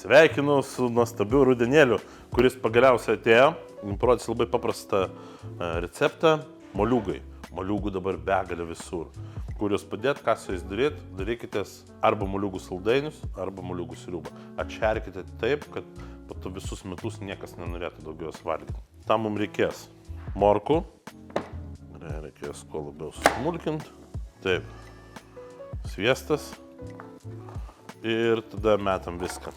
Sveikinu su nuostabiu rudenėliu, kuris pagaliausiai atėjo. Jums parodys labai paprastą receptą – moliūgai. Moliūgų dabar begalė visur. Kur jūs padėt, ką su jais daryti, darykitės arba moliūgų saldainius, arba moliūgų sriubą. Atšerkite taip, kad po to visus metus niekas nenorėtų daugiau valgyti. Tam mums reikės morkų. Reikės kuo labiau susmulkinti. Taip. Sviestas. Ir tada metam viską.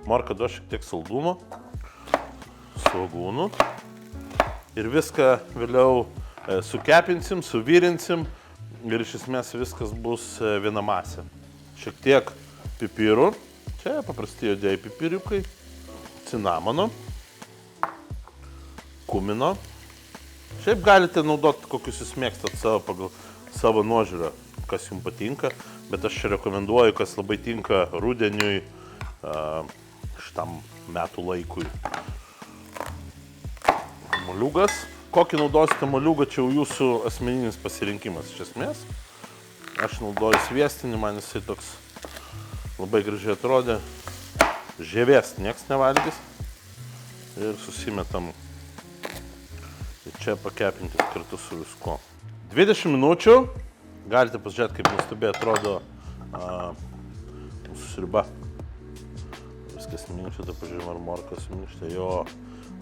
Morka duos šiek tiek saldumo, svogūnų ir viską vėliau sukepinsim, suvirinsim ir iš esmės viskas bus viena masė. Šiek tiek pipirų, čia paprasti juodieji pipiriukai, cinamono, kumino. Šiaip galite naudoti kokius jūs mėgstat pagal savo nuožiūrą, kas jums patinka, bet aš čia rekomenduoju, kas labai tinka rudeniui, šitam metų laikui. Moliūgas. Kokį naudosite moliūgą, čia jau jūsų asmeninis pasirinkimas iš esmės. Aš naudoju sviestinį, man jisai toks labai gražiai atrodė. Žievės nieks nevalgys. Ir susimetam ir čia pakepintis kartu su viskuo. 20 minučių. Galite pasižiūrėti, kaip nuostabiai atrodo mūsų sriuba. Viskas minkštė, pažiūrėjom, ar morka suminkštė. Jo,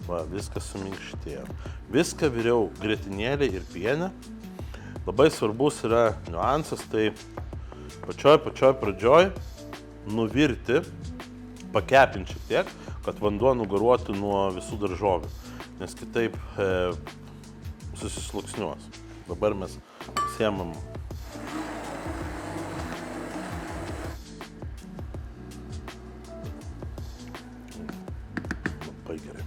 va, viskas suminkštėjo. Viską viriau grietinėlė ir pienė. Labai svarbus yra niuansas, tai pačioj pradžioj nuvirti, pakepinti šiek tiek, kad vanduo nugaruotų nuo visų daržovių, nes kitaip susisluoksniuos. Dabar mes pasiemam gerai.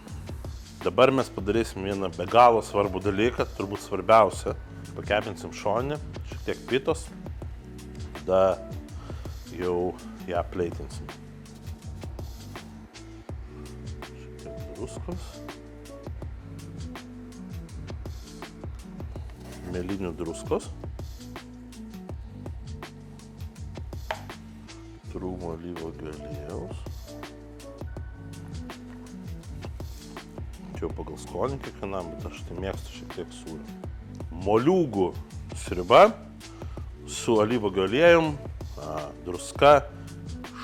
Dabar mes padarysim vieną be galo svarbų dalyką, turbūt svarbiausia. Pakepinsim šoninį, šiek tiek pitos, tada jau ją pleitinsim. Šiek tiek druskos, mėlynių druskos, trūmo alyvuogių aliejaus. Čia jau pagal skonį kiekvienam, bet aš tai mėgstu šiek tiek sūrio. Moliūgų sriuba su alyvuogių aliejum, druska,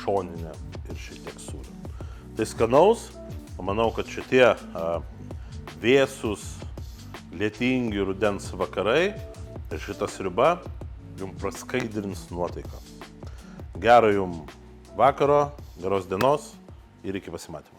šoninė ir šiek tiek sūrio. Tai skanaus, manau, kad šitie vėsūs, lietingi rudens vakarai ir šita sriuba jums praskaidrins nuotaiką. Gero jums vakaro, geros dienos ir iki pasimatymo.